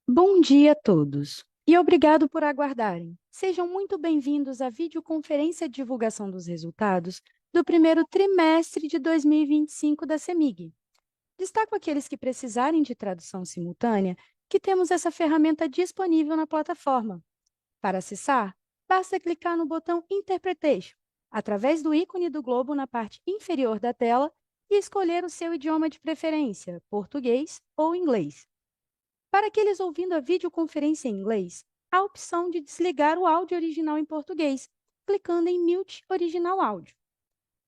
Bom dia a todos e obrigado por aguardarem. Sejam muito bem-vindos à videoconferência de divulgação dos resultados do primeiro trimestre de 2025 da CEMIG. Destaco aqueles que precisarem de tradução simultânea, que temos essa ferramenta disponível na plataforma. Para acessar, basta clicar no botão Interpretation, através do ícone do globo na parte inferior da tela e escolher o seu idioma de preferência, português ou inglês. Para aqueles ouvindo a videoconferência em inglês, há a opção de desligar o áudio original em português, clicando em Mute Original Áudio.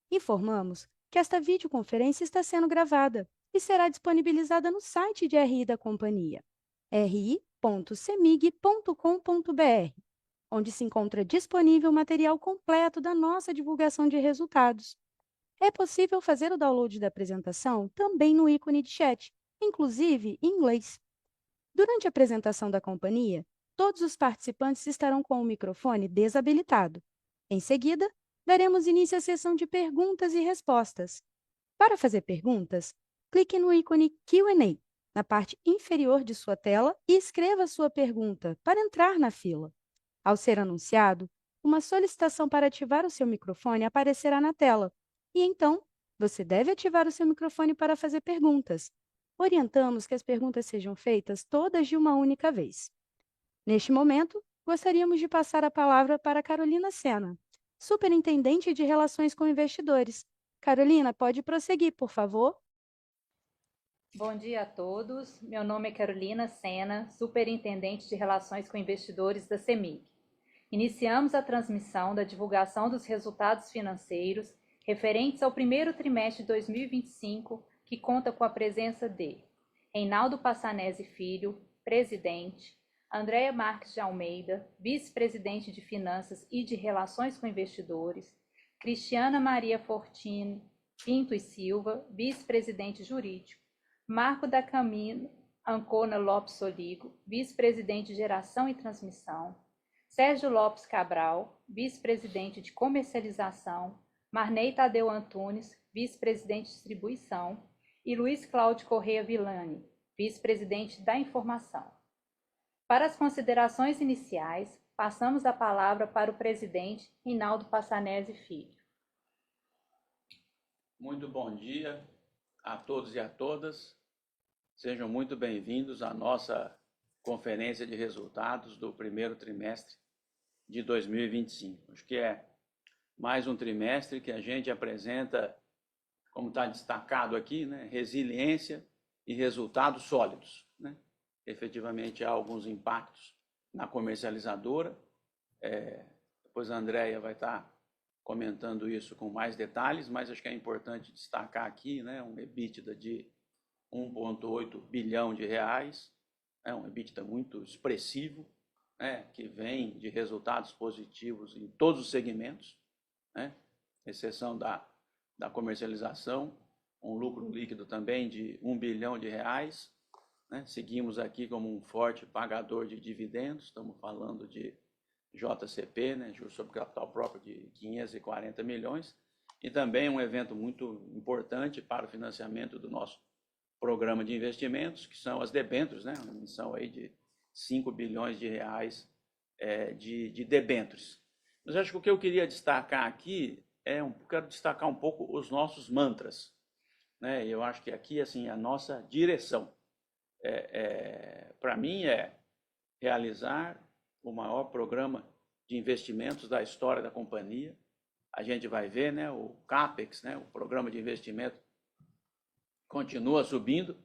Informamos que esta videoconferência está sendo gravada e será disponibilizada no site de RI da companhia, ri.cemig.com.br, onde se encontra disponível o material completo da nossa divulgação de resultados. É possível fazer o download da apresentação também no ícone de chat, inclusive em inglês. Durante a apresentação da companhia, todos os participantes estarão com o microfone desabilitado. Em seguida, daremos início à sessão de perguntas e respostas. Para fazer perguntas, clique no ícone Q&A na parte inferior de sua tela e escreva sua pergunta para entrar na fila. Ao ser anunciado, uma solicitação para ativar o seu microfone aparecerá na tela e, então, você deve ativar o seu microfone para fazer perguntas. Orientamos que as perguntas sejam feitas todas de uma única vez. Neste momento, gostaríamos de passar a palavra para Carolina Sena, Superintendente de Relações com Investidores. Carolina, pode prosseguir, por favor? Bom dia a todos. Meu nome é Carolina Sena, Superintendente de Relações com Investidores da CEMIG. Iniciamos a transmissão da divulgação dos resultados financeiros referentes ao primeiro trimestre de 2025, que conta com a presença de Reinaldo Passanezi Filho, presidente, Andréia Marques de Almeida, vice-presidente de Finanças e de Relações com Investidores, Cristiana Maria Fortini Pinto e Silva, vice-presidente jurídico, Marco da Camino Ancona Lopes Soligo, vice-presidente de Geração e Transmissão, Sérgio Lopes Cabral, vice-presidente de Comercialização, Marney Tadeu Antunes, vice-presidente de Distribuição, e Luiz Cláudio Correia Villani, vice-presidente da Informação. Para as considerações iniciais, passamos a palavra para o presidente Reinaldo Passanezi Filho. Muito bom dia a todos e a todas. Sejam muito bem-vindos à nossa conferência de resultados do primeiro trimestre de 2025. Acho que é mais um trimestre que a gente apresenta, como está destacado aqui, né, resiliência e resultados sólidos, né? Efetivamente, há alguns impactos na comercializadora. Depois a Andréia vai estar comentando isso com mais detalhes, mas acho que é importante destacar aqui, né, um EBITDA de 1,8 bilhão de reais, um EBITDA muito expressivo, né, que vem de resultados positivos em todos os segmentos, né, exceção da comercialização, um lucro líquido também de 1 bilhão de reais, né, seguimos aqui como um forte pagador de dividendos, estamos falando de JCP, né, juros sobre capital próprio de 540 milhões, e também um evento muito importante para o financiamento do nosso programa de investimentos, que são as debêntures, né, uma emissão aí de 5 bilhões de reais de debêntures. Mas acho que o que eu queria destacar aqui quero destacar um pouco os nossos mantras, né? Eu acho que aqui, assim, a nossa direção, para mim, é realizar o maior programa de investimentos da história da companhia. A gente vai ver, né, o CAPEX, né, o programa de investimento, continua subindo.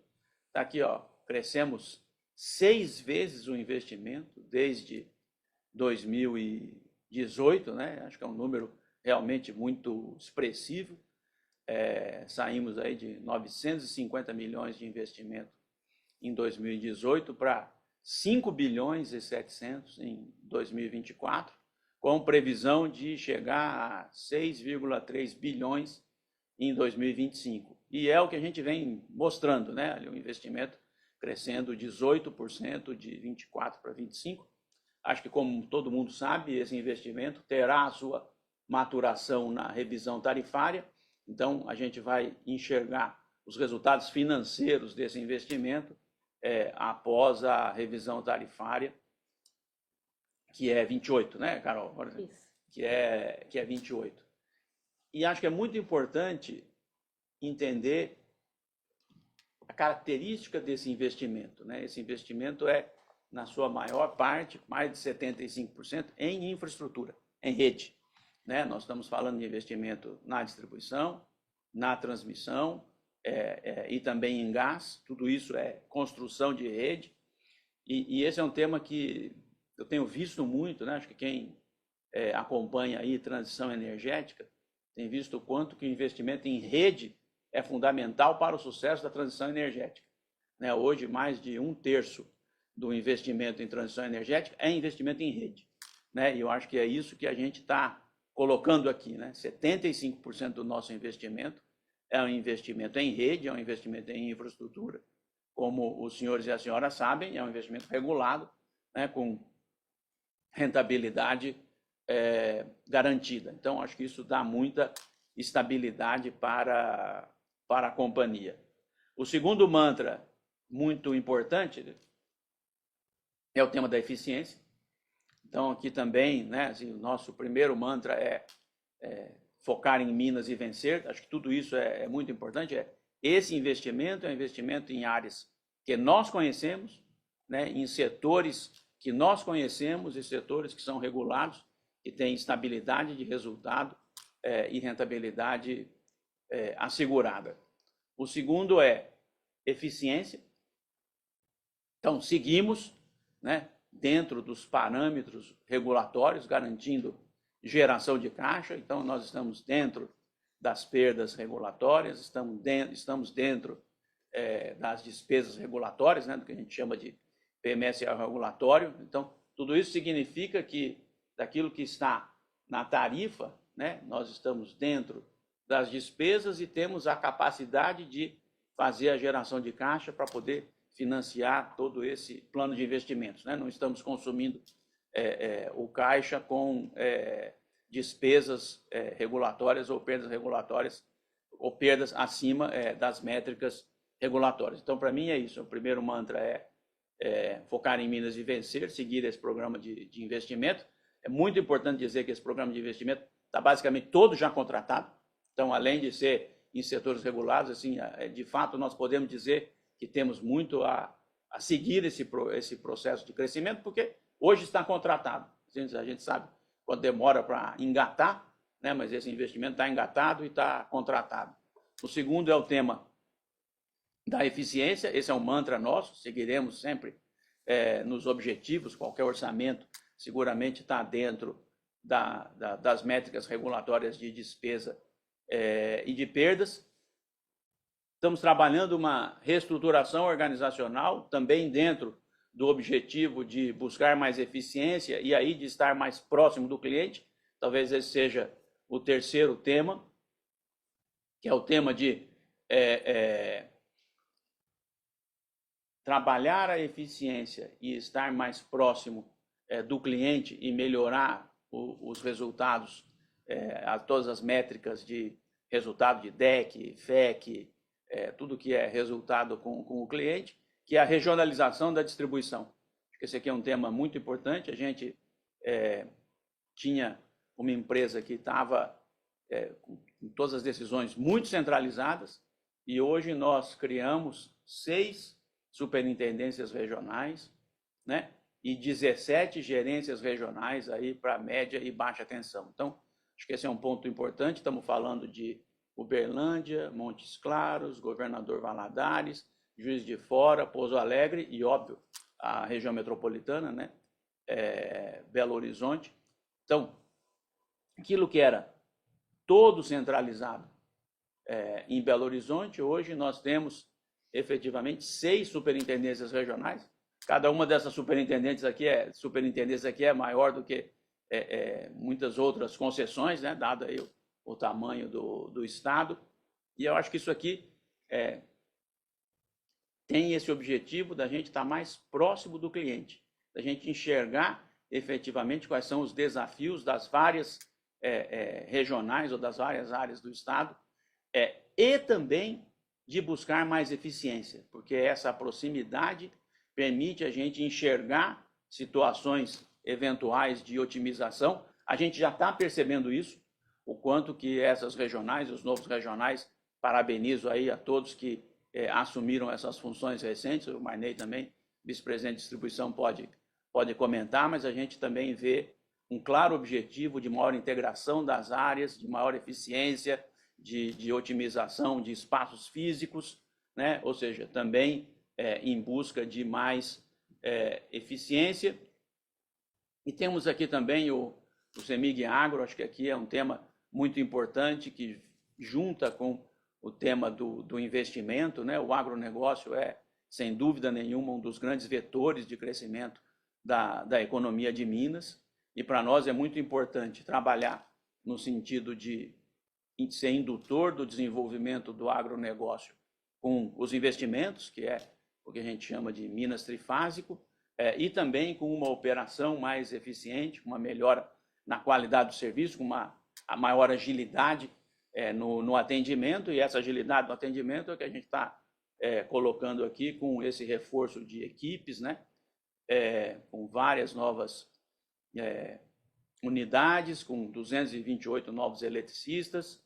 Está aqui, ó, crescemos 6 vezes o investimento desde 2018, né? Acho que é um número realmente muito expressivo. Saímos aí de 950 milhões de investimento em 2018 para 5 bilhões e 700 em 2024, com previsão de chegar a 6,3 bilhões em 2025. E é o que a gente vem mostrando, né? O investimento crescendo 18% de 24 para 25. Acho que, como todo mundo sabe, esse investimento terá a sua maturação na revisão tarifária Então, a gente vai enxergar os resultados financeiros desse investimento após a revisão tarifária, que é 28, né, Carol? Isso. Que é 28. E acho que é muito importante entender a característica desse investimento, né? Esse investimento é, na sua maior parte, mais de 75%, em infraestrutura, em rede, né? Nós estamos falando de investimento na distribuição, na transmissão e também em gás. Tudo isso é construção de rede. E esse é um tema que eu tenho visto muito, né? Acho que quem acompanha aí transição energética tem visto o quanto que o investimento em rede é fundamental para o sucesso da transição energética, né? Hoje, mais de 1/3 do investimento em transição energética é investimento em rede, né? E eu acho que é isso que a gente está colocando aqui, né? 75% do nosso investimento é um investimento em rede, é um investimento em infraestrutura. Como os senhores e as senhoras sabem, é um investimento regulado, né, com rentabilidade garantida. Então, acho que isso dá muita estabilidade para a companhia. O segundo mantra muito importante é o tema da eficiência. Então, aqui também, né, assim, o nosso primeiro mantra é focar em Minas e vencer. Acho que tudo isso é muito importante. Esse investimento é um investimento em áreas que nós conhecemos, né, em setores que nós conhecemos e setores que são regulados, que têm estabilidade de resultado e rentabilidade assegurada. O segundo é eficiência. Então, seguimos, né, dentro dos parâmetros regulatórios, garantindo geração de caixa. Então, nós estamos dentro das perdas regulatórias, estamos dentro das despesas regulatórias, né, do que a gente chama de PMSO regulatório. Então, tudo isso significa que daquilo que está na tarifa, né, nós estamos dentro das despesas e temos a capacidade de fazer a geração de caixa para poder financiar todo esse plano de investimentos, né? Não estamos consumindo o caixa com despesas regulatórias ou perdas regulatórias ou perdas acima das métricas regulatórias. Então, para mim é isso. O primeiro mantra é focar em Minas e vencer, seguir esse programa de investimento. É muito importante dizer que esse programa de investimento está basicamente todo já contratado. Então, além de ser em setores regulados, assim, de fato, nós podemos dizer que temos muito a seguir esse processo de crescimento, porque hoje está contratado. A gente sabe quando demora para engatar, né? Mas esse investimento está engatado e está contratado. O segundo é o tema da eficiência. Esse é um mantra nosso, seguiremos sempre nos objetivos. Qualquer orçamento seguramente está dentro das métricas regulatórias de despesa e de perdas. Estamos trabalhando uma reestruturação organizacional, também dentro do objetivo de buscar mais eficiência e aí de estar mais próximo do cliente. Talvez esse seja o terceiro tema, que é o tema de trabalhar a eficiência e estar mais próximo do cliente e melhorar os resultados, todas as métricas de resultado de DEC, FEC, tudo que é resultado com o cliente, que é a regionalização da distribuição. Acho que esse aqui é um tema muito importante. A gente tinha uma empresa que estava com todas as decisões muito centralizadas e hoje nós criamos 6 superintendências regionais, né, e 17 gerências regionais aí para média e baixa tensão. Então, acho que esse é um ponto importante. Estamos falando de Uberlândia, Montes Claros, Governador Valadares, Juiz de Fora, Pouso Alegre e, óbvio, a região metropolitana, né? Belo Horizonte. Então, aquilo que era todo centralizado em Belo Horizonte, hoje nós temos efetivamente 6 superintendências regionais. Cada uma dessas superintendências aqui é maior do que muitas outras concessões, né? Dado aí o tamanho do Estado. E eu acho que isso aqui tem esse objetivo da gente estar mais próximo do cliente, da gente enxergar efetivamente quais são os desafios das várias regionais ou das várias áreas do Estado e também de buscar mais eficiência, porque essa proximidade permite a gente enxergar situações eventuais de otimização. A gente já está percebendo isso, o quanto que essas regionais, os novos regionais, parabenizo aí a todos que assumiram essas funções recentes, o Marney também, vice-presidente de distribuição, pode comentar, mas a gente também vê um claro objetivo de maior integração das áreas, de maior eficiência, de otimização de espaços físicos, né? Ou seja, também em busca de mais eficiência. E temos aqui também o CEMIG Agro, acho que aqui é um tema muito importante, que junta com o tema do investimento, né? O agronegócio é, sem dúvida nenhuma, um dos grandes vetores de crescimento da economia de Minas, e para nós é muito importante trabalhar no sentido de ser indutor do desenvolvimento do agronegócio com os investimentos, que é o que a gente chama de Minas trifásico, e também com uma operação mais eficiente, uma melhora na qualidade do serviço, com uma maior agilidade no atendimento, e essa agilidade no atendimento é que a gente está colocando aqui com esse reforço de equipes, né? Com várias novas unidades, com 228 novos eletricistas,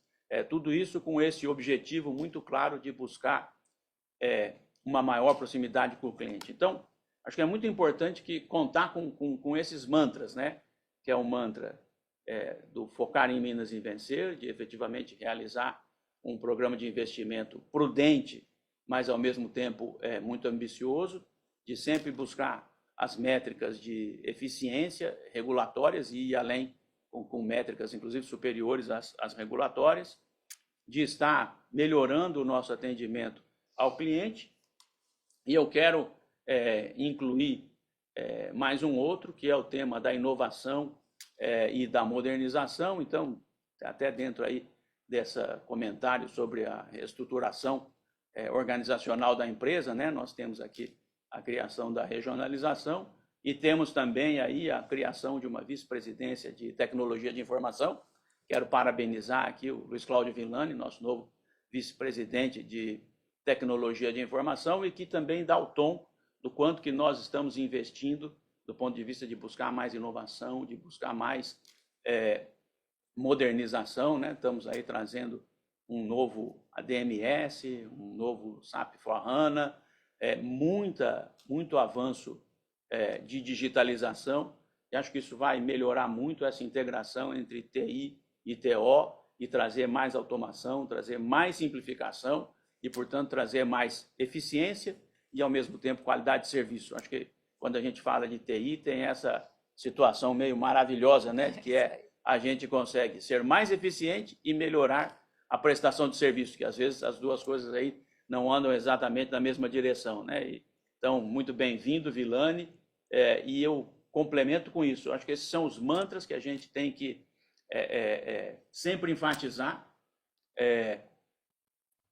tudo isso com esse objetivo muito claro de buscar uma maior proximidade com o cliente. Então, acho que é muito importante que contar com esses mantras, né? Que é o mantra do focar em Minas e vencer, de efetivamente realizar um programa de investimento prudente, mas ao mesmo tempo muito ambicioso, de sempre buscar as métricas de eficiência regulatórias e ir além com métricas, inclusive, superiores às regulatórias, de estar melhorando o nosso atendimento ao cliente. E eu quero incluir mais um outro, que é o tema da inovação e da modernização. Então, até dentro aí desse comentário sobre a reestruturação organizacional da empresa, né? Nós temos aqui a criação da regionalização e temos também aí a criação de uma vice-presidência de tecnologia de informação. Quero parabenizar aqui o Luiz Cláudio Villani, nosso novo vice-presidente de tecnologia de informação, e que também dá o tom do quanto que nós estamos investindo do ponto de vista de buscar mais inovação, de buscar mais modernização, né? Estamos aí trazendo um novo ADMS, um novo SAP S/4HANA, muito avanço de digitalização, e acho que isso vai melhorar muito essa integração entre TI e TO, e trazer mais automação, trazer mais simplificação e, portanto, trazer mais eficiência e, ao mesmo tempo, qualidade de serviço. Acho que quando a gente fala de TI, tem essa situação meio maravilhosa, né? Que a gente consegue ser mais eficiente e melhorar a prestação de serviço, que às vezes as duas coisas aí não andam exatamente na mesma direção, né? Então, muito bem-vindo, Villani, e eu complemento com isso. Acho que esses são os mantras que a gente tem que sempre enfatizar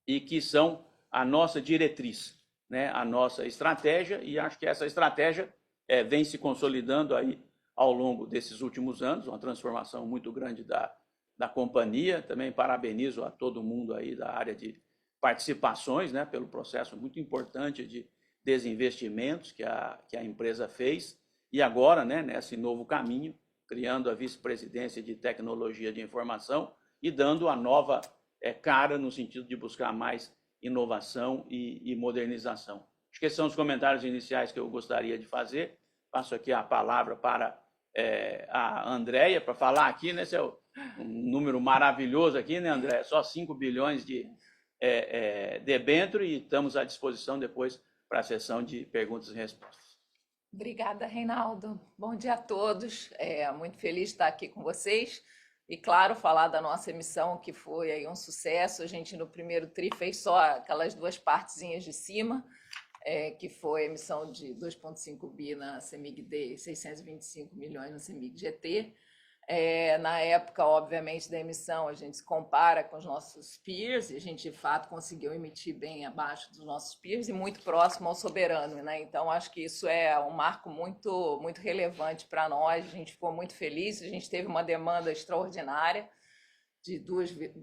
e que são a nossa diretriz, né? A nossa estratégia, e acho que essa estratégia vem se consolidando aí ao longo desses últimos anos, uma transformação muito grande da companhia. Também parabenizo a todo mundo aí da área de participações, né, pelo processo muito importante de desinvestimentos que a empresa fez, e agora, né, nesse novo caminho, criando a vice-presidência de tecnologia de informação e dando a nova cara no sentido de buscar mais inovação e modernização. Acho que esses são os comentários iniciais que eu gostaria de fazer. Passo aqui a palavra para a Andréia, para falar aqui, né, esse é um número maravilhoso aqui, né, Andréia? Só 5 bilhões de debênture, e estamos à disposição depois para a sessão de perguntas e respostas. Obrigada, Reinaldo. Bom dia a todos. Muito feliz de estar aqui com vocês. E, claro, falar da nossa emissão, que foi aí um sucesso. A gente, no primeiro TRI, fez só aquelas duas partezinhas de cima, que foi a emissão de 2,5 bi na CEMIG-D e 625 milhões na CEMIG-GT. Na época, obviamente, da emissão, a gente se compara com os nossos peers, e a gente, de fato, conseguiu emitir bem abaixo dos nossos peers e muito próximo ao soberano, né? Então, acho que isso é um marco muito, muito relevante para nós. A gente ficou muito feliz, a gente teve uma demanda extraordinária,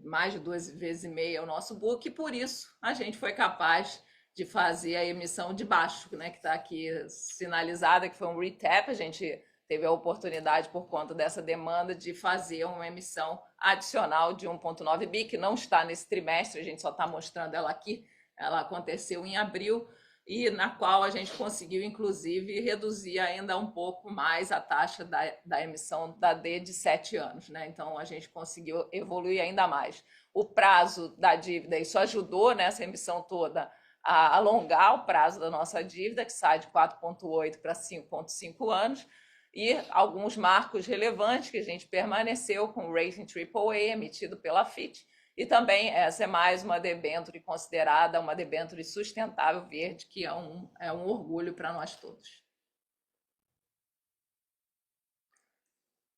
mais de 2,5 vezes o nosso book, e por isso a gente foi capaz de fazer a emissão de baixo, né, que está aqui sinalizada, que foi um retap. A gente teve a oportunidade, por conta dessa demanda, de fazer uma emissão adicional de 1,9 bi, que não está nesse trimestre, a gente só está mostrando ela aqui. Ela aconteceu em abril, e na qual a gente conseguiu, inclusive, reduzir ainda um pouco mais a taxa da emissão da D de 7 anos. Né? Então, a gente conseguiu evoluir ainda mais. O prazo da dívida, isso ajudou nessa emissão toda a alongar o prazo da nossa dívida, que sai de 4,8 para 5,5 anos, e alguns marcos relevantes que a gente permaneceu com o rating AAA emitido pela Fitch, e também essa é mais uma debênture considerada uma debênture sustentável verde, que é um orgulho para nós todos.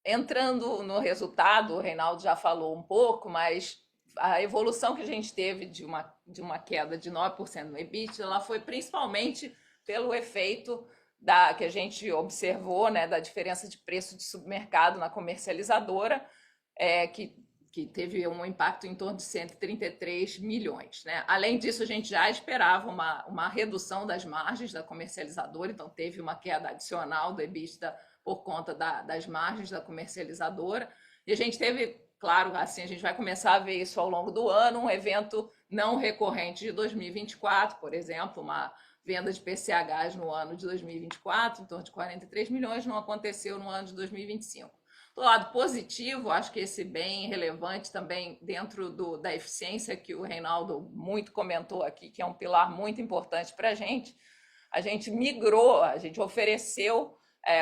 Entrando no resultado, o Reinaldo já falou um pouco, mas a evolução que a gente teve de uma queda de 9% no EBIT, ela foi principalmente pelo efeito que a gente observou, né, da diferença de preço de submercado na comercializadora, que teve um impacto em torno de 133 milhões. Né? Além disso, a gente já esperava uma redução das margens da comercializadora, então teve uma queda adicional do EBITDA por conta das margens da comercializadora. E a gente teve, claro, assim, a gente vai começar a ver isso ao longo do ano, um evento não recorrente de 2024, por exemplo, uma venda de PCHs no ano de 2024, em torno de 43 milhões, não aconteceu no ano de 2025. Do lado positivo, acho que esse bem relevante também dentro da eficiência, que o Reinaldo muito comentou aqui, que é um pilar muito importante para a gente migrou, a gente ofereceu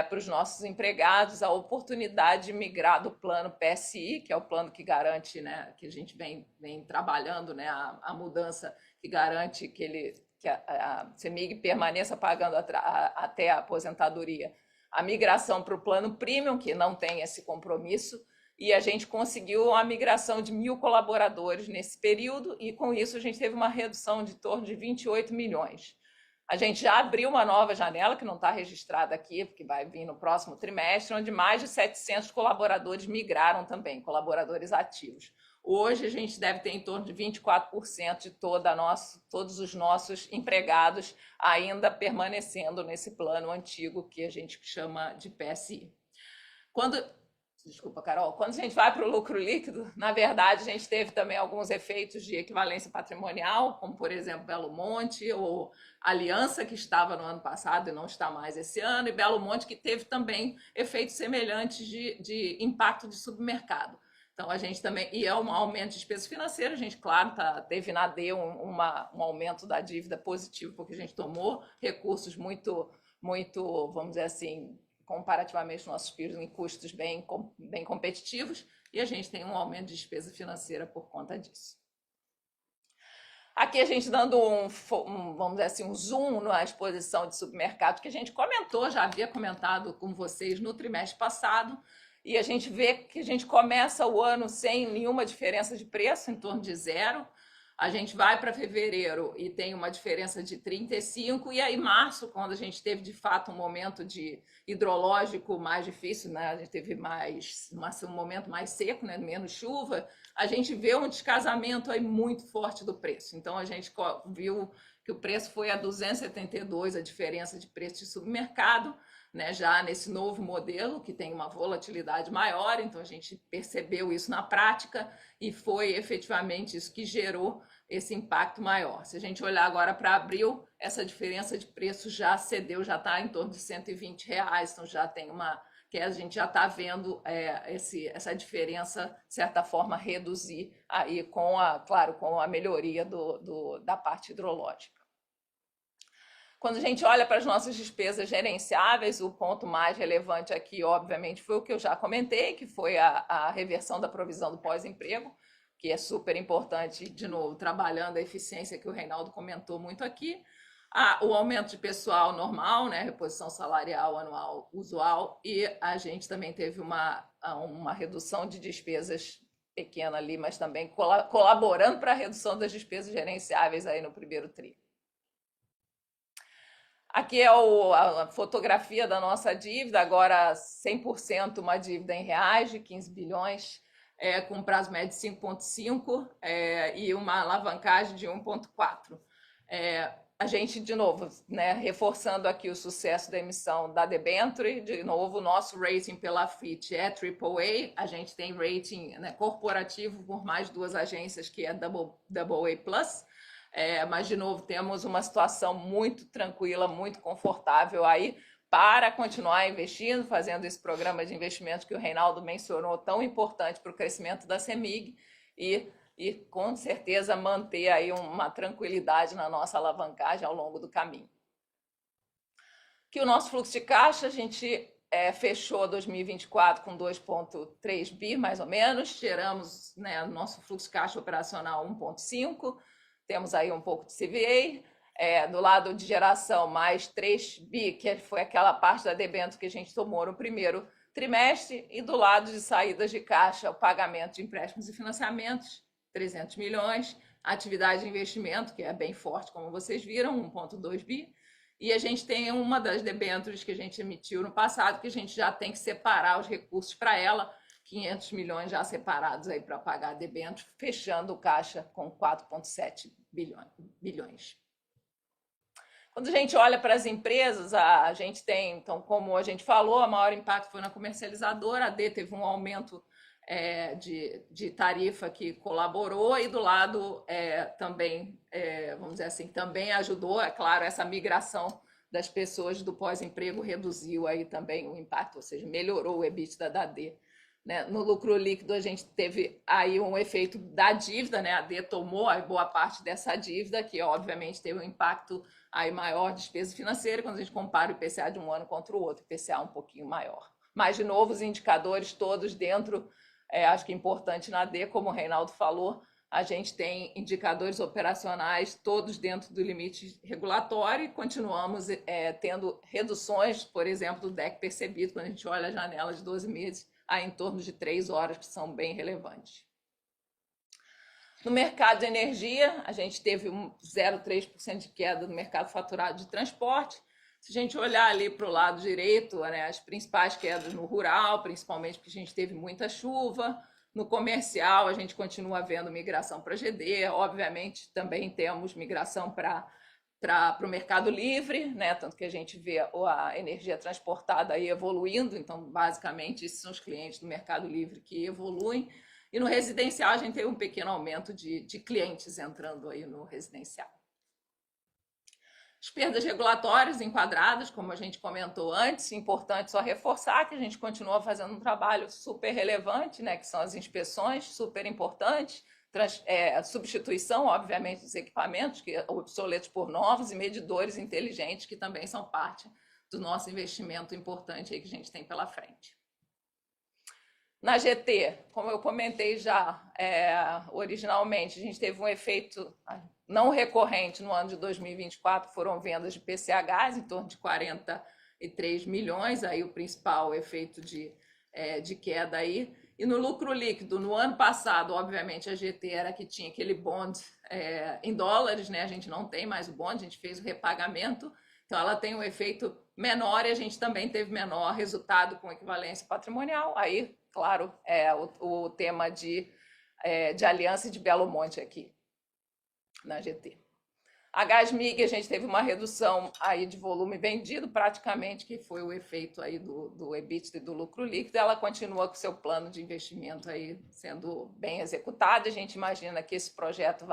para os nossos empregados a oportunidade de migrar do plano PSI, que é o plano que garante, né, que a gente vem trabalhando, né, a mudança que garante que a CEMIG permaneça pagando até a aposentadoria, a migração para o plano Premium, que não tem esse compromisso, e a gente conseguiu a migração de 1.000 colaboradores nesse período, e com isso a gente teve uma redução de torno de 28 milhões. A gente já abriu uma nova janela, que não está registrada aqui, porque vai vir no próximo trimestre, onde mais de 700 colaboradores migraram também, colaboradores ativos. Hoje, a gente deve ter em torno de 24% de todos os nossos empregados ainda permanecendo nesse plano antigo que a gente chama de PSI. Desculpa, Carol. Quando a gente vai para o lucro líquido, na verdade, a gente teve também alguns efeitos de equivalência patrimonial, como, por exemplo, Belo Monte, ou Aliança, que estava no ano passado e não está mais esse ano, e Belo Monte, que teve também efeitos semelhantes de impacto de submercado. Então, a gente também, e é um aumento de despesas financeiras, a gente, claro, teve na D um aumento da dívida positivo, porque a gente tomou recursos muito, vamos dizer assim, comparativamente nossos peers em custos bem competitivos, e a gente tem um aumento de despesa financeira por conta disso. Aqui a gente dando vamos dizer assim, um zoom na exposição de submercado, que a gente comentou, já havia comentado com vocês no trimestre passado, e a gente vê que a gente começa o ano sem nenhuma diferença de preço, em torno de 0. A gente vai para fevereiro e tem uma diferença de 35, e aí março, quando a gente teve de fato um momento de hidrológico mais difícil, né? A gente teve um momento mais seco, né? Menos chuva, a gente vê um descasamento aí muito forte do preço. Então a gente viu que o preço foi a 272, a diferença de preço de submercado, né, já nesse novo modelo, que tem uma volatilidade maior, então a gente percebeu isso na prática e foi efetivamente isso que gerou esse impacto maior. Se a gente olhar agora para abril, essa diferença de preço já cedeu, já está em torno de R$120, então já tem que a gente já está vendo essa diferença, de certa forma, reduzir aí claro, com a melhoria da parte hidrológica. Quando a gente olha para as nossas despesas gerenciáveis, o ponto mais relevante aqui, obviamente, foi o que eu já comentei, que foi a reversão da provisão do pós-emprego, que é super importante, de novo, trabalhando a eficiência que o Reinaldo comentou muito aqui. O aumento de pessoal normal, né, reposição salarial anual usual, e a gente também teve uma redução de despesas pequena ali, mas também colaborando para a redução das despesas gerenciáveis aí no primeiro tri. Aqui é a fotografia da nossa dívida, agora 100% uma dívida em reais de 15 bilhões. com prazo médio de 5,5 e uma alavancagem de 1,4. A gente, de novo, né, reforçando aqui o sucesso da emissão da debenture, de novo, o nosso rating pela Fitch é AAA, a gente tem rating, né, corporativo por mais 2 agências, que é AA+, mas, de novo, temos uma situação muito tranquila, muito confortável aí para continuar investindo, fazendo esse programa de investimento que o Reinaldo mencionou, tão importante para o crescimento da CEMIG, e com certeza manter aí uma tranquilidade na nossa alavancagem ao longo do caminho. Que o nosso fluxo de caixa, a gente fechou 2024 com 2,3 bi, mais ou menos, geramos, né, nosso fluxo de caixa operacional 1,5, temos aí um pouco de CVA, do lado de geração mais 3 bi, que foi aquela parte da debênture que a gente tomou no primeiro trimestre, e do lado de saídas de caixa, o pagamento de empréstimos e financiamentos, 300 milhões, atividade de investimento, que é bem forte, como vocês viram, 1,2 bi, e a gente tem uma das debêntures que a gente emitiu no passado, que a gente já tem que separar os recursos para ela, 500 milhões já separados aí para pagar a debênture, fechando o caixa com 4,7 bilhões. Quando a gente olha para as empresas, a gente tem, então, como a gente falou, o maior impacto foi na comercializadora, a D teve um aumento de tarifa que colaborou, e do lado também, vamos dizer assim, também ajudou, é claro, essa migração das pessoas do pós-emprego reduziu aí também o impacto, ou seja, melhorou o EBITDA da D. Né? No lucro líquido, a gente teve aí um efeito da dívida, né? A D tomou a boa parte dessa dívida, que obviamente teve um impacto aí maior de despesa financeira, quando a gente compara o IPCA de um ano contra o outro, IPCA um pouquinho maior. Mas, de novo, os indicadores todos dentro, acho que é importante na D, como o Reinaldo falou, a gente tem indicadores operacionais todos dentro do limite regulatório, e continuamos tendo reduções, por exemplo, do DEC percebido, quando a gente olha a janela de 12 meses, em torno de 3 horas, que são bem relevantes. No mercado de energia, a gente teve 0,3% de queda no mercado faturado de transporte. Se a gente olhar ali para o lado direito, né, as principais quedas no rural, principalmente porque a gente teve muita chuva. No comercial, a gente continua vendo migração para GD. Obviamente, também temos migração para o mercado livre, né? Tanto que a gente vê a energia transportada aí evoluindo. Então, basicamente, esses são os clientes do mercado livre que evoluem. E no residencial, a gente teve um pequeno aumento de clientes entrando aí no residencial. As perdas regulatórias enquadradas, como a gente comentou antes, importante só reforçar que a gente continua fazendo um trabalho super relevante, né? Que são as inspeções, super importantes, substituição, obviamente, dos equipamentos, que obsoletos por novos, e medidores inteligentes, que também são parte do nosso investimento importante aí que a gente tem pela frente. Na GT, como eu comentei já originalmente, a gente teve um efeito não recorrente no ano de 2024, foram vendas de PCHs em torno de 43 milhões, aí o principal efeito de queda aí. E no lucro líquido, no ano passado, obviamente, a GT era que tinha aquele bond em dólares, né? A gente não tem mais o bond, a gente fez o repagamento, então ela tem um efeito menor, e a gente também teve menor resultado com equivalência patrimonial. Aí, claro, o tema de Aliança e de Belo Monte aqui, na GT. A Gasmig, a gente teve uma redução aí de volume vendido, praticamente, que foi o efeito aí do EBITDA e do lucro líquido. Ela continua com o seu plano de investimento aí sendo bem executado. A gente imagina que esse projeto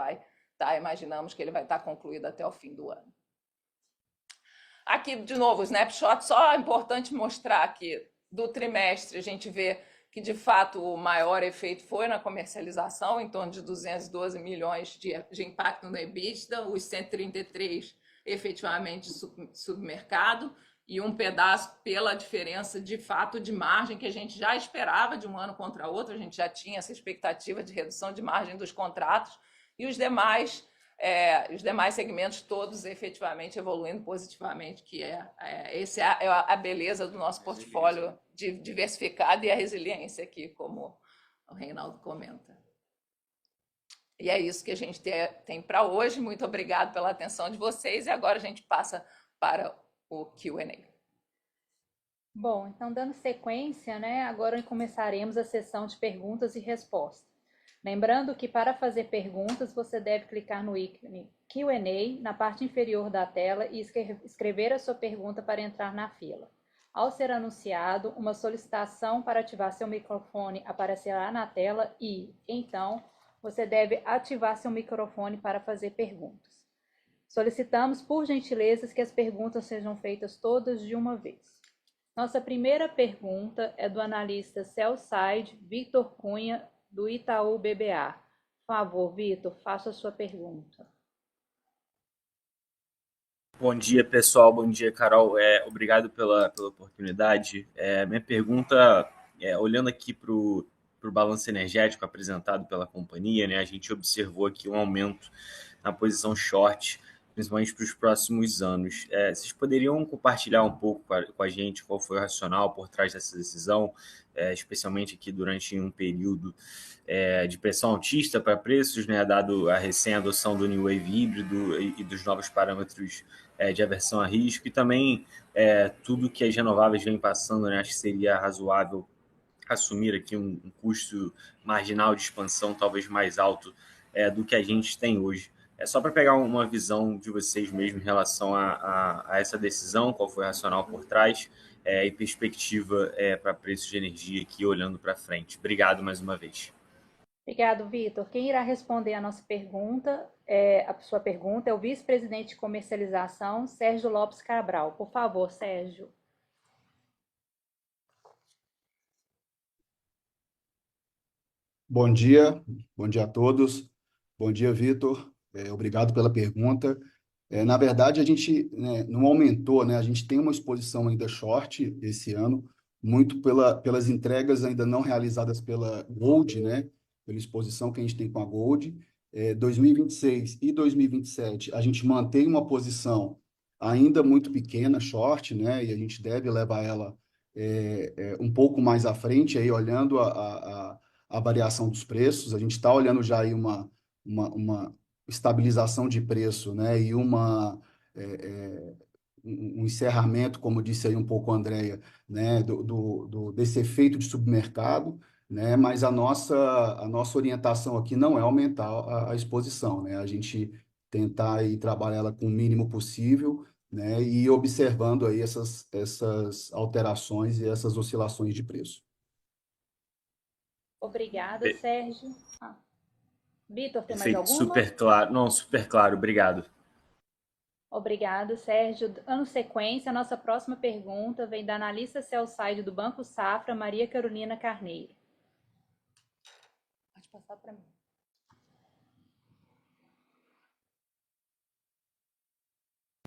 imaginamos que ele vai estar concluído até o fim do ano. Aqui, de novo, o snapshot, só é importante mostrar que do trimestre a gente vê que, de fato, o maior efeito foi na comercialização, em torno de 212 milhões de impacto no EBITDA, os 133 efetivamente submercado, e um pedaço pela diferença, de fato, de margem que a gente já esperava de um ano contra outro, a gente já tinha essa expectativa de redução de margem dos contratos, e os demais segmentos todos efetivamente evoluindo positivamente, que essa é a beleza do nosso portfólio diversificado, e a resiliência aqui, como o Reinaldo comenta. E é isso que a gente tem para hoje. Muito obrigado pela atenção de vocês, e agora a gente passa para o Q&A. Bom, então dando sequência, né, agora começaremos a sessão de perguntas e respostas. Lembrando que para fazer perguntas, você deve clicar no ícone Q&A na parte inferior da tela e escrever a sua pergunta para entrar na fila. Ao ser anunciado, uma solicitação para ativar seu microfone aparecerá na tela e, então, você deve ativar seu microfone para fazer perguntas. Solicitamos, por gentileza, que as perguntas sejam feitas todas de uma vez. Nossa primeira pergunta é do analista sell-side Vitor Cunha, do Itaú BBA. Por favor, Vitor, faça a sua pergunta. Bom dia, pessoal. Bom dia, Carol. Obrigado pela oportunidade. Minha pergunta, olhando aqui para o balanço energético apresentado pela companhia, né, a gente observou aqui um aumento na posição short, principalmente para os próximos anos. Vocês poderiam compartilhar um pouco com a gente qual foi o racional por trás dessa decisão, especialmente aqui durante um período de pressão altista para preços, né, dado a recém-adoção do New Wave híbrido e dos novos parâmetros de aversão a risco, e também tudo que as renováveis vêm passando, né, acho que seria razoável assumir aqui um custo marginal de expansão talvez mais alto do que a gente tem hoje. Só para pegar uma visão de vocês mesmo em relação a essa decisão, qual foi o racional por trás e perspectiva para preços de energia aqui olhando para frente. Obrigado mais uma vez. Obrigado, Vitor. Quem irá responder a nossa pergunta, a sua pergunta, é o vice-presidente de comercialização, Sérgio Lopes Cabral. Por favor, Sérgio. Bom dia a todos. Bom dia, Vitor. Obrigado pela pergunta. Na verdade, a gente, né, não aumentou, né? A gente tem uma exposição ainda short esse ano, muito pelas entregas ainda não realizadas pela Gold, né? Pela exposição que a gente tem com a Gold. 2026 e 2027, a gente mantém uma posição ainda muito pequena, short, né? E a gente deve levar ela um pouco mais à frente, aí olhando a variação dos preços. A gente está olhando já aí uma estabilização de preço, né? E um encerramento, como disse aí um pouco a Andrea, né? Desse efeito de submercado, né? Mas a nossa orientação aqui não é aumentar a exposição, né? A gente tentar aí trabalhar ela com o mínimo possível, né? E observando aí essas alterações e essas oscilações de preço. Obrigada, Sérgio. Vitor, tem mais Perfeito, alguma? super claro. Não, super claro, obrigado. Obrigado, Sérgio. Dando sequência, a nossa próxima pergunta vem da analista sell-side do Banco Safra, Maria Carolina Carneiro. Pode passar para mim.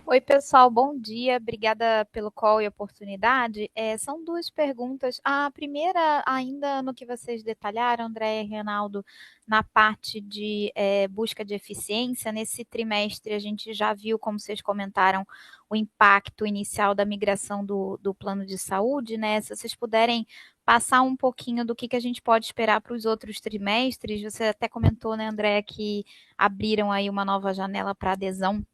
Oi, pessoal, bom dia. Obrigada pelo call e oportunidade. São duas perguntas. A primeira, ainda no que vocês detalharam, André e Reinaldo, na parte de busca de eficiência, nesse trimestre a gente já viu, como vocês comentaram, o impacto inicial da migração do plano de saúde, né? Se vocês puderem passar um pouquinho do que a gente pode esperar para os outros trimestres. Você até comentou, né, André, que abriram aí uma nova janela para adesão,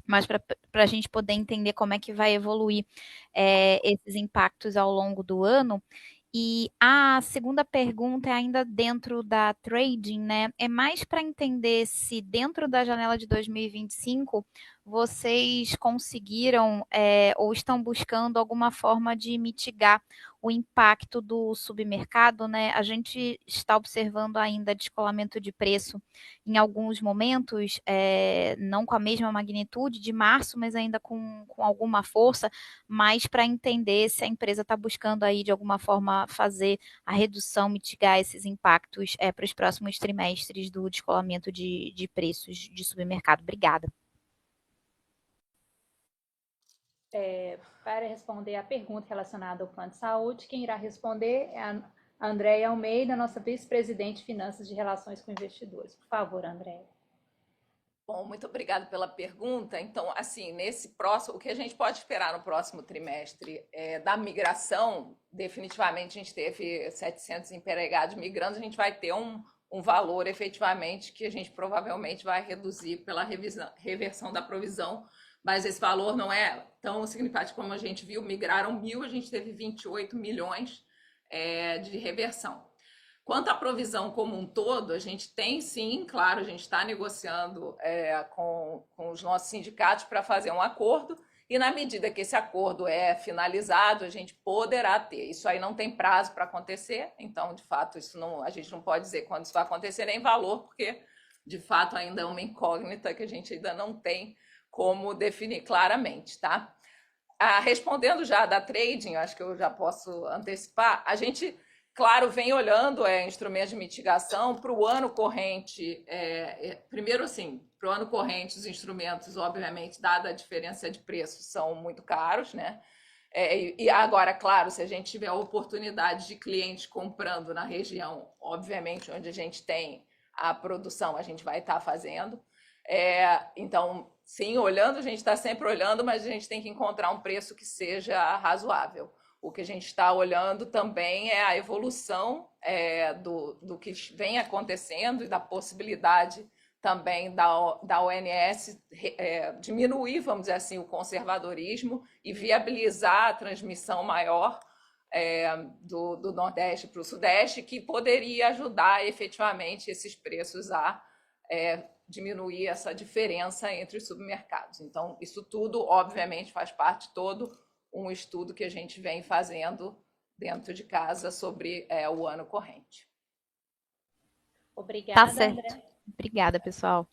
mas para a gente poder entender como é que vai evoluir esses impactos ao longo do ano. E a segunda pergunta é ainda dentro da trading, né? É mais para entender se dentro da janela de 2025 vocês conseguiram ou estão buscando alguma forma de mitigar o impacto do submercado, né? A gente está observando ainda descolamento de preço em alguns momentos, não com a mesma magnitude de março, mas ainda com alguma força, mas para entender se a empresa está buscando aí de alguma forma fazer a redução, mitigar esses impactos para os próximos trimestres do descolamento de preços de supermercado. Obrigada. Para responder a pergunta relacionada ao plano de saúde, quem irá responder é a Andréia Almeida, nossa vice-presidente de Finanças e Relações com Investidores. Por favor, Andréia. Bom, muito obrigada pela pergunta. Então, assim, nesse próximo, o que a gente pode esperar no próximo trimestre da migração, definitivamente a gente teve 700 empregados migrando, a gente vai ter um valor efetivamente que a gente provavelmente vai reduzir pela reversão da provisão, mas esse valor não é tão significativo como a gente viu, migraram 1.000, a gente teve 28 milhões de reversão. Quanto à provisão como um todo, a gente tem sim, claro, a gente está negociando com os nossos sindicatos para fazer um acordo, e na medida que esse acordo é finalizado, a gente poderá ter. Isso aí não tem prazo para acontecer, então, de fato, isso não, a gente não pode dizer quando isso vai acontecer nem valor, porque, de fato, ainda é uma incógnita que a gente ainda não tem como definir claramente, tá? Respondendo já da trading, acho que eu já posso antecipar, a gente, claro, vem olhando instrumentos de mitigação para o ano corrente. Primeiro, assim, para o ano corrente, os instrumentos, obviamente, dada a diferença de preços, são muito caros, né? E agora, claro, se a gente tiver a oportunidade de clientes comprando na região, obviamente, onde a gente tem a produção, a gente vai estar fazendo. Então, sim, olhando, a gente está sempre olhando, mas a gente tem que encontrar um preço que seja razoável. O que a gente está olhando também é a evolução do que vem acontecendo e da possibilidade também da ONS diminuir, vamos dizer assim, o conservadorismo e viabilizar a transmissão maior do Nordeste para o Sudeste, que poderia ajudar efetivamente esses preços a diminuir essa diferença entre os supermercados. Então, isso tudo, obviamente, faz parte todo um estudo que a gente vem fazendo dentro de casa sobre o ano corrente. Obrigada, Tá certo. André. Obrigada, pessoal.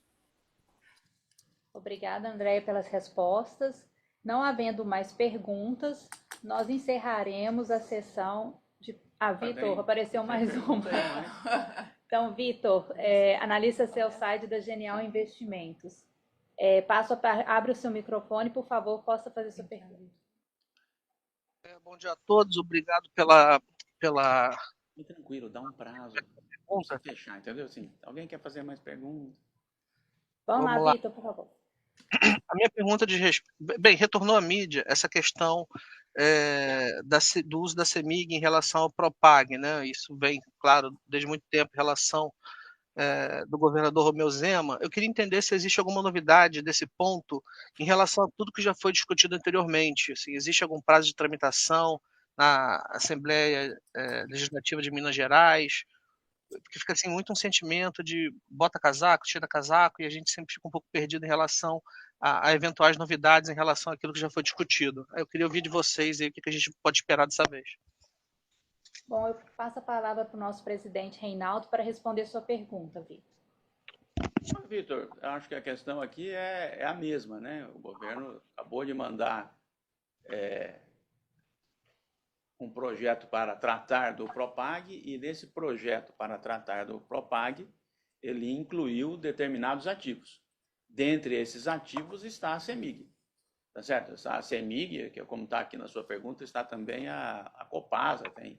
Obrigada, Andréia, pelas respostas. Não havendo mais perguntas, nós encerraremos a sessão de... Vitor, apareceu mais uma. Então, Vitor, analista seu site da Genial Investimentos. Abre o seu microfone, por favor, possa fazer sua pergunta. Bom dia a todos, obrigado pela... Fique tranquilo, dá um prazo. Não precisa fechar, entendeu? Assim, alguém quer fazer mais perguntas? Vamos lá, Vitor, por favor. A minha pergunta bem, retornou à mídia essa questão do uso da CEMIG em relação ao Propag, né? Isso vem, claro, desde muito tempo em relação do governador Romeu Zema. Eu queria entender se existe alguma novidade desse ponto em relação a tudo que já foi discutido anteriormente. Assim, existe algum prazo de tramitação na Assembleia Legislativa de Minas Gerais? Porque fica assim muito um sentimento de bota casaco, tira casaco, e a gente sempre fica um pouco perdido em relação a eventuais novidades em relação àquilo que já foi discutido. Eu queria ouvir de vocês aí o que a gente pode esperar dessa vez. Bom, eu passo a palavra para o nosso presidente Reinaldo para responder sua pergunta, Vitor. Vitor, acho que a questão aqui é a mesma, né? O governo acabou de mandar um projeto para tratar do Propag, e nesse projeto para tratar do Propag, ele incluiu determinados ativos. Dentre esses ativos está a CEMIG, tá certo? A CEMIG, que como está aqui na sua pergunta, está também a Copasa, tem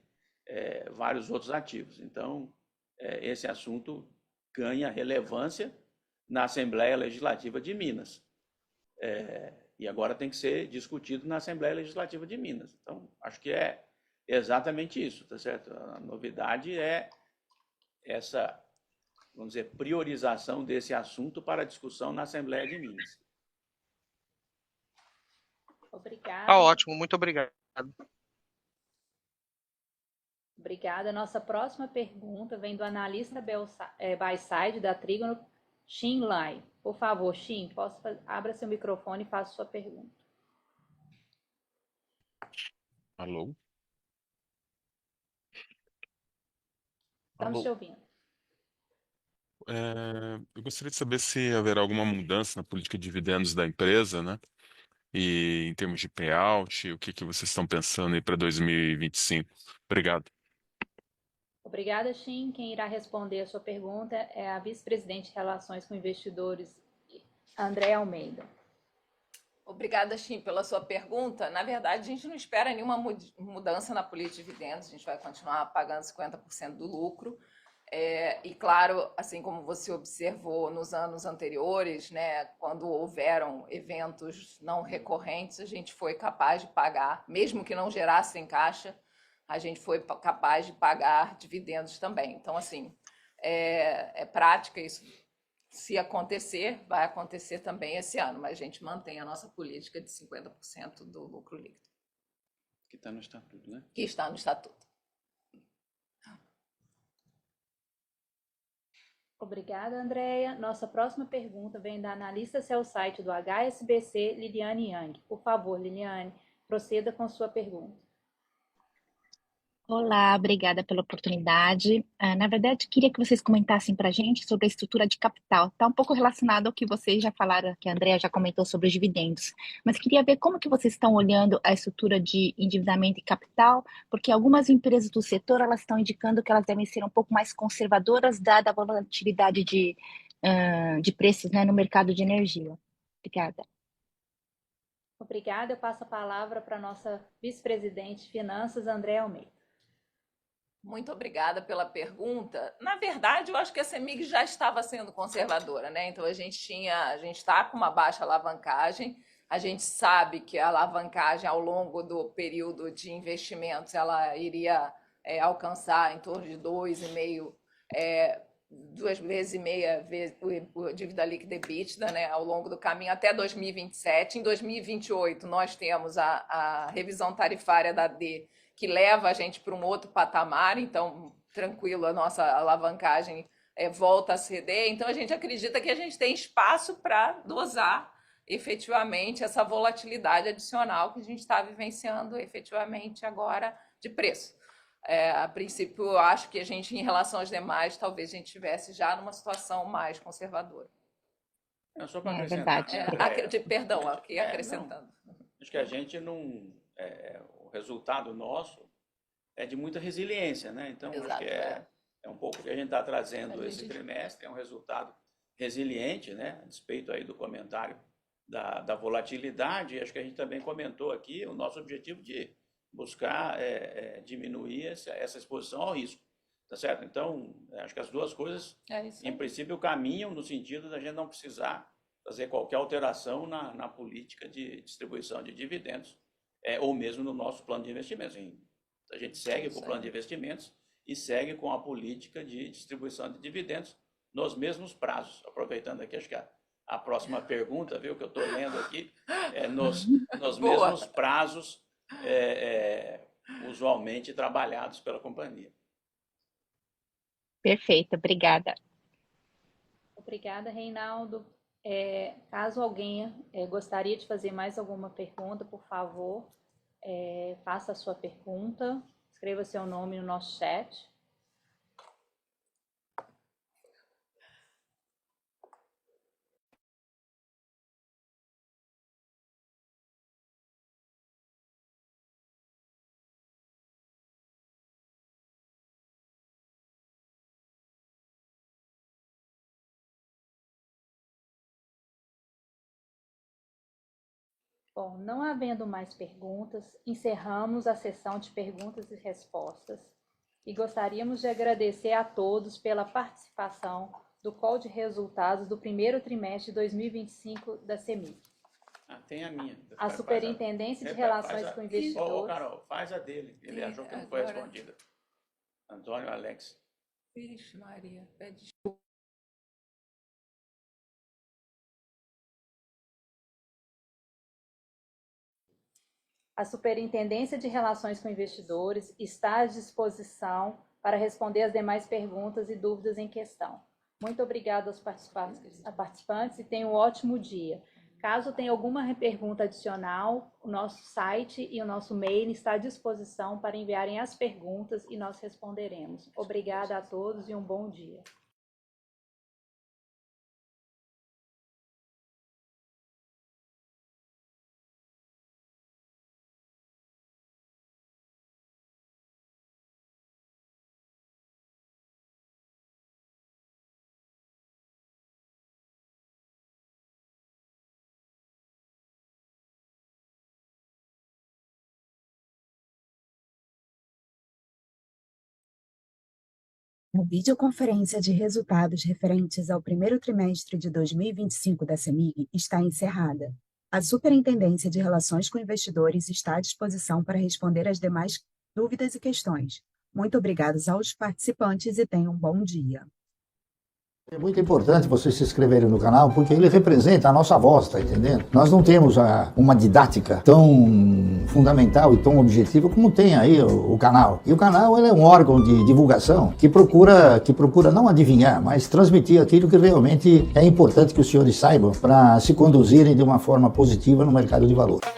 vários outros ativos. Então, esse assunto ganha relevância na Assembleia Legislativa de Minas. E agora tem que ser discutido na Assembleia Legislativa de Minas. Então, acho que é exatamente isso, tá certo? A novidade é essa, vamos dizer, priorização desse assunto para discussão na Assembleia de Minas. Obrigada. Tá ótimo, muito obrigado. Obrigada. Nossa próxima pergunta vem do analista buy-side da Trígono, Xin Lai. Por favor, Xin, abra seu microfone e faça sua pergunta. Alô? Estamos te ouvindo. Eu gostaria de saber se haverá alguma mudança na política de dividendos da empresa, né? E em termos de payout, o que vocês estão pensando aí para 2025? Obrigado. Obrigada, Xin. Quem irá responder a sua pergunta é a vice-presidente de Relações com Investidores, Andréa Almeida. Obrigada, Xin, pela sua pergunta. Na verdade, a gente não espera nenhuma mudança na política de dividendos, a gente vai continuar pagando 50% do lucro. E, claro, assim como você observou nos anos anteriores, né, quando houveram eventos não recorrentes, a gente foi capaz de pagar, mesmo que não gerasse em caixa, a gente foi capaz de pagar dividendos também. Então, assim, é prática, isso se acontecer, vai acontecer também esse ano, mas a gente mantém a nossa política de 50% do lucro líquido. Que está no estatuto, né? Que está no estatuto. Obrigada, Andréia. Nossa próxima pergunta vem da analista site do HSBC, Liliane Yang. Por favor, Liliane, proceda com sua pergunta. Olá, obrigada pela oportunidade. Na verdade, queria que vocês comentassem para a gente sobre a estrutura de capital. Está um pouco relacionado ao que vocês já falaram, que a Andrea já comentou sobre os dividendos. Mas queria ver como que vocês estão olhando a estrutura de endividamento e capital, porque algumas empresas do setor elas estão indicando que elas devem ser um pouco mais conservadoras, dada a volatilidade de preços, né, no mercado de energia. Obrigada. Obrigada. Eu passo a palavra para a nossa vice-presidente de Finanças, Andréa Almeida. Muito obrigada pela pergunta. Na verdade, eu acho que a CEMIG já estava sendo conservadora, né? Então a gente está com uma baixa alavancagem. A gente sabe que a alavancagem ao longo do período de investimentos ela iria alcançar em torno de 2,5, 2,5 vezes o dívida líquida EBITDA, né? Ao longo do caminho até 2027. Em 2028 nós temos a revisão tarifária da D, que leva a gente para um outro patamar, então, tranquilo, a nossa alavancagem volta a ceder. Então, a gente acredita que a gente tem espaço para dosar efetivamente essa volatilidade adicional que a gente está vivenciando efetivamente agora de preço. A princípio, eu acho que a gente, em relação aos demais, talvez a gente estivesse já numa situação mais conservadora. Só para acrescentar. Verdade. Perdão, aqui acrescentando. Acho que a gente não... o resultado nosso é de muita resiliência, né? Então, Exato, acho que é um pouco o que a gente está trazendo esse trimestre, é um resultado resiliente, né? A despeito aí do comentário da volatilidade, acho que a gente também comentou aqui o nosso objetivo de buscar diminuir essa exposição ao risco, tá certo? Então, acho que as duas coisas, em princípio, caminham no sentido da gente não precisar fazer qualquer alteração na política de distribuição de dividendos, ou mesmo no nosso plano de investimentos. A gente segue com o plano de investimentos e segue com a política de distribuição de dividendos nos mesmos prazos. Aproveitando aqui, acho que a próxima pergunta, viu, que eu estou lendo aqui, nos mesmos prazos usualmente trabalhados pela companhia. Perfeito, obrigada. Obrigada, Reinaldo. Caso alguém gostaria de fazer mais alguma pergunta, por favor, faça a sua pergunta, escreva seu nome no nosso chat. Bom, não havendo mais perguntas, encerramos a sessão de perguntas e respostas e gostaríamos de agradecer a todos pela participação do call de resultados do primeiro trimestre de 2025 da CEMIG. Tem a minha. A Superintendência de Relações com Investidores... Carol, faz a dele. Ele achou que não foi respondida. Antônio Alex. Vixe, Maria, pede desculpa. A Superintendência de Relações com Investidores está à disposição para responder as demais perguntas e dúvidas em questão. Muito obrigada aos participantes e tenham um ótimo dia. Caso tenha alguma pergunta adicional, o nosso site e o nosso mail está à disposição para enviarem as perguntas e nós responderemos. Obrigada a todos e um bom dia. A videoconferência de resultados referentes ao primeiro trimestre de 2025 da CEMIG está encerrada. A Superintendência de Relações com Investidores está à disposição para responder as demais dúvidas e questões. Muito obrigados aos participantes e tenham um bom dia. É muito importante vocês se inscreverem no canal, porque ele representa a nossa voz, tá entendendo? Nós não temos uma didática tão fundamental e tão objetiva como tem aí o canal. E o canal ele é um órgão de divulgação que procura não adivinhar, mas transmitir aquilo que realmente é importante que os senhores saibam para se conduzirem de uma forma positiva no mercado de valores.